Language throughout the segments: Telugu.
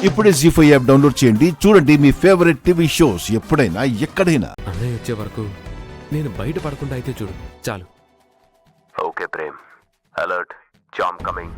ఇప్పుడే జీ5 యాప్ డౌన్లోడ్ చేయండి. చూడండి మీ ఫేవరెట్ టీవీ షోస్ ఎప్పుడైనా ఎక్కడైనా. అన్నయ్య వచ్చే వరకు నేను బయట పడకుండా అయితే చూడు చాలు. Okay Prem, alert, jam coming.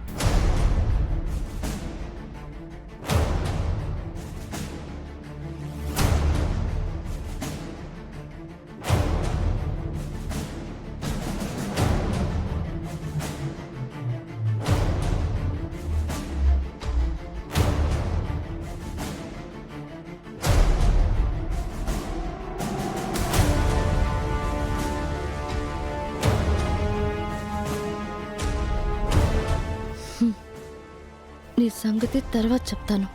నీ సంగతి తర్వాత చెప్తాను.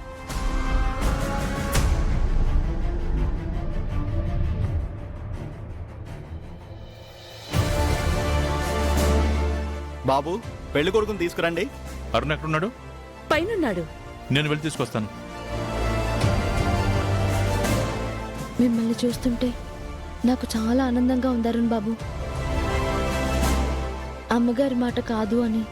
బాబు, పెళ్లి కొడుకుని తీసుకురండి. అరుణ్ ఎక్కడున్నాడు? పైనున్నాడు. నేను వెళ్ళి తీసుకొస్తాను. మిమ్మల్ని చూస్తుంటే నాకు చాలా ఆనందంగా ఉంది అరుణ్ బాబు. అమ్మగారి మాట కాదు అని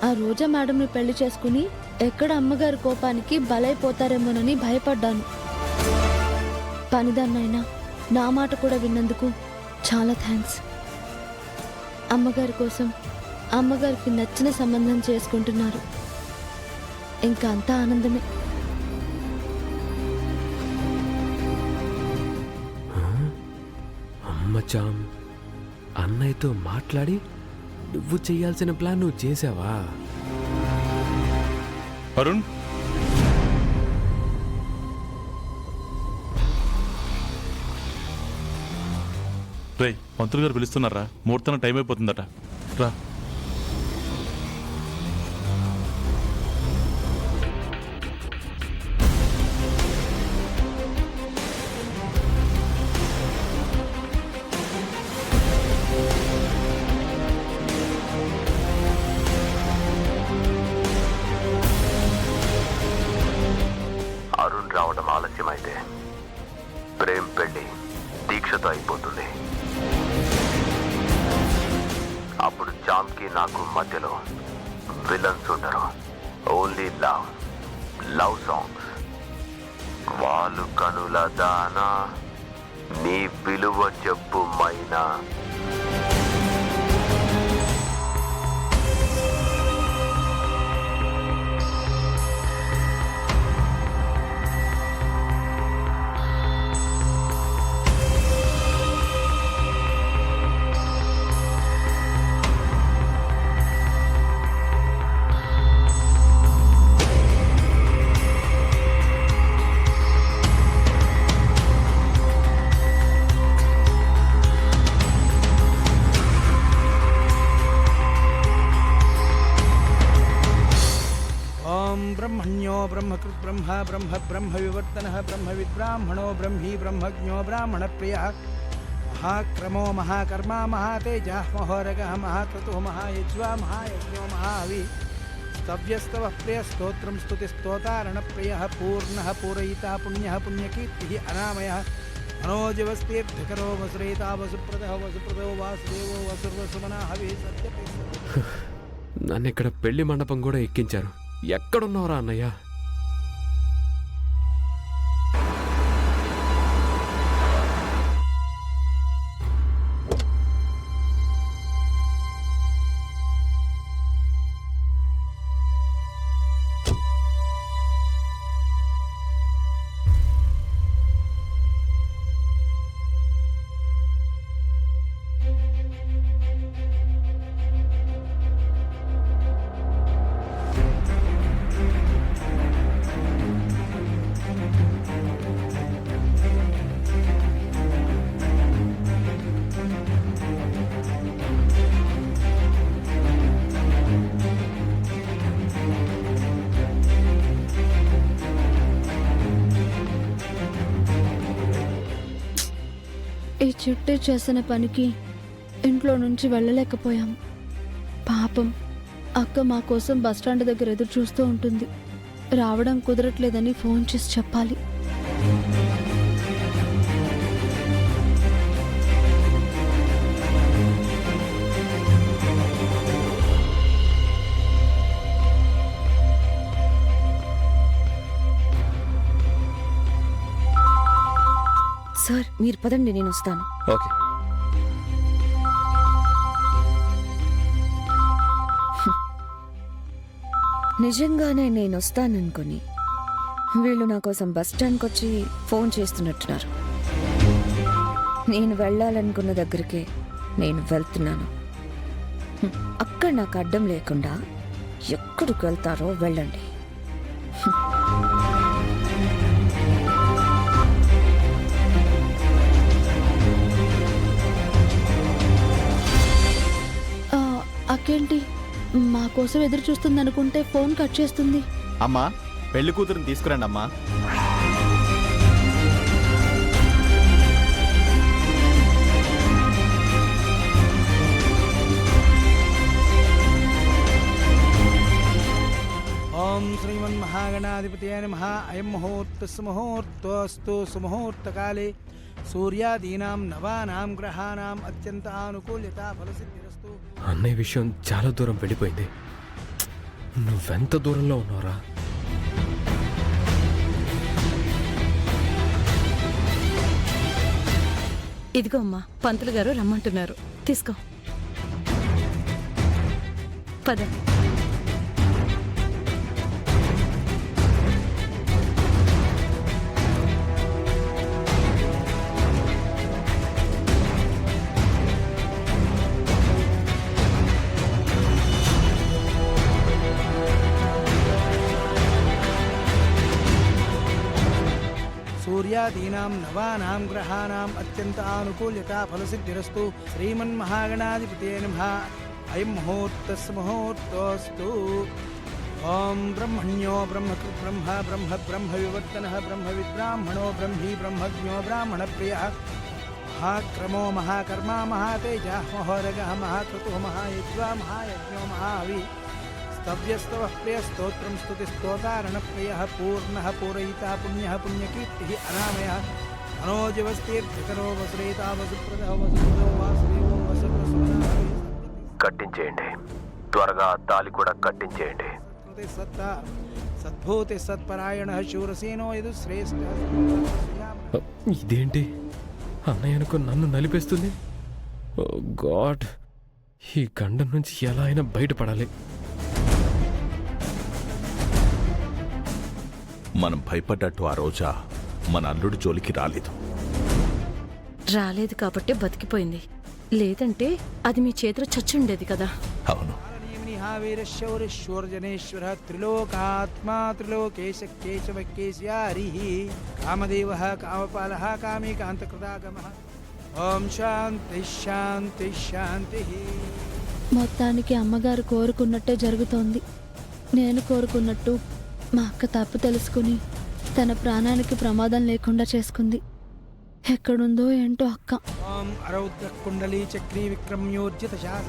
ఆ రోజా మేడంని పెళ్లి చేసుకుని ఎక్కడ అమ్మగారి కోపానికి బలైపోతారేమోనని భయపడ్డాను. పనిదాన్నైనా నా మాట కూడా విన్నందుకు చాలా థ్యాంక్స్. అమ్మగారి కోసం అమ్మగారికి నచ్చిన సంబంధం చేసుకుంటున్నారు. ఇంకా అంతా ఆనందమే. అమ్మ చామ్ అన్నయ్యతో మాట్లాడి నువ్వు చెయ్యాల్సిన ప్లాన్ నువ్వు చేసావా? అరుణ్, రేయ్, మంత్రులు గారు పిలుస్తున్నారా? ముహూర్తం టైం అయిపోతుందట, రా. అరుణ్ రావడం ఆలస్యమైతే ప్రేమ్ పెళ్లి దీక్షతో అయిపోతుంది. అప్పుడు జామ్కి నాకు మధ్యలో విలన్స్ ఉండరు. Only love, love songs. వాళ్ళు కనుల దానా, నీ విలువ చెప్పు మైనా. ब्रह्मण्यो ब्रह्मकृत ब्रह्म ब्रह्म ब्रह्म विवर्तनः ब्रह्म विद्ब्राह्मणो ब्रह्मी ब्रह्मज्ञो ब्राह्मणप्रियः महाक्रमो महाकर्मा महातेजः महोरगः महाक्रतुः महायज्वा महायज्ञो महाहवि स्तव्यस्तवः प्रियस्तोत्रं स्तुतिस्तोतारणप्रियः पूर्णः पूरयिता पुण्यः पुण्यकीर्तिः अनामयः मनोजवस्तीर्थकरो वसुरयिता वसुप्रदः वसुप्रदो वासुदेवो वसुर्वसुमना हविः सत्यपि. నన్ను ఇక్కడ పెళ్లి మండపం కూడా ఎక్కించారు. ఎక్కడున్నావురా అన్నయ్య? ఈ చిట్టి చేసిన పనికి ఇంట్లో నుంచి వెళ్ళలేకపోయాం. పాపం అక్క మా కోసం బస్టాండ్ దగ్గర ఎదురు చూస్తూ ఉంటుంది. రావడం కుదరట్లేదని ఫోన్ చేసి చెప్పాలి. సార్ మీరు పదండి, నేను వస్తాను. ఓకే. నిజంగానే నేను వస్తాననుకుని వీళ్ళు నా కోసం బస్ స్టాండ్కి వచ్చి ఫోన్ చేస్తున్నట్టున్నారు. నేను వెళ్ళాలనుకున్న దగ్గరికి నేను వెళ్తున్నాను. అక్కడ నాకు అడ్డం లేకుండా ఎక్కడికి వెళ్తారో వెళ్ళండి. అక్కేంటి మా కోసం ఎదురు చూస్తుంది అనుకుంటే ఫోన్ కట్ చేస్తుంది. అమ్మా పెళ్లి కూతురుని తీసుకురండి అమ్మా. ఓం శ్రీమన్మహాగణాధిపతయ నమః. అయం ముహూర్తస్సు ముహూర్తోస్తు. సుముహూర్తకాలే సూర్యాదీనాం నవానాం గ్రహాణాం అత్యంత ఆనుకూల్యత ఫలసిద్ధిరస్తు. అన్నయ్య విషయం చాలా దూరం వెళ్ళిపోయింది. నువ్వెంత దూరంలో ఉన్నావురా? ఇదిగో అమ్మా, పంతులు గారు రమ్మంటున్నారు, తీసుకో. పద. సూర్యాదీనాం నవానాం గ్రహాణాం అత్యంత ఆనుకూల్యత ఫలసిద్ధిరస్తు. శ్రీమన్మహాగణాధిపతయ నమః. అయం ముహూర్తస్సు ముహూర్తోస్తు. ఓం బ్రహ్మణ్యో బ్రహ్మకృత్ బ్రహ్మ బ్రహ్మ బ్రహ్మ వివర్తనః బ్రహ్మ విద్బ్రాహ్మణో బ్రహ్మీ బ్రహ్మజ్ఞో బ్రాహ్మణ ప్రియః మహాక్రమో మహాకర్మా మహాతేజః మహోరగః మహాకృతుః మహాయజ్వా మహాయజ్ఞో మహావి స్తవ్యస్తవ ప్రియ స్తోత్రం స్తుతి స్తోతారణ ప్రియ పూర్ణ పూరయిత పుణ్య పుణ్యకీర్తి అనామయ మనోజవస్తీర్థకరో వసురేత వసుప్రద వసుప్రదో వాసుదేవో వసుప్రసన్న. కట్టించేయండి, త్వరగా ఆ తాలి కూడా కట్టించేయండి. సత్త సద్భూతి సత్పరాయణ శూరసేనో యదు శ్రేష్ఠ. ఇదేంటి అన్నయ్య అనుకో నన్ను నలిపేస్తుంది. ఓ గాడ్, ఈ గండం నుంచి ఎలా అయినా బయటపడాలి. మనం భయపడ్డట్టు ఆ రోజా మన అల్లుడి జోలికి రాలేదు కాబట్టే బతికిపోయింది. లేదంటే అది మీ చేతిలో చచ్చుండేది కదా. అవును. వీరశౌర్యశూర్జనేశ్వర త్రిలోకాత్మా త్రిలోకేశ కేశవ కేశయారి కామదేవ కామపాల కామీ కాంతకృతాగమ. ఓం శాంతి శాంతి శాంతి. మొత్తానికి అమ్మగారు కోరుకున్నట్టే జరుగుతోంది. నేను కోరుకున్నట్టు మా అక్క తప్పు తెలుసుకుని తన ప్రాణానికి ప్రమాదం లేకుండా చేసుకుంది. ఎక్కడుందో ఏంటో అక్క. ఓం అరౌద్ర కుండలీ చక్రీ విక్రమ్యోర్జిత శాస.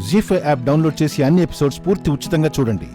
జీ5 యాప్ డౌన్లోడ్ చేసి అన్ని ఎపిసోడ్స్ పూర్తి ఉచితంగా చూడండి.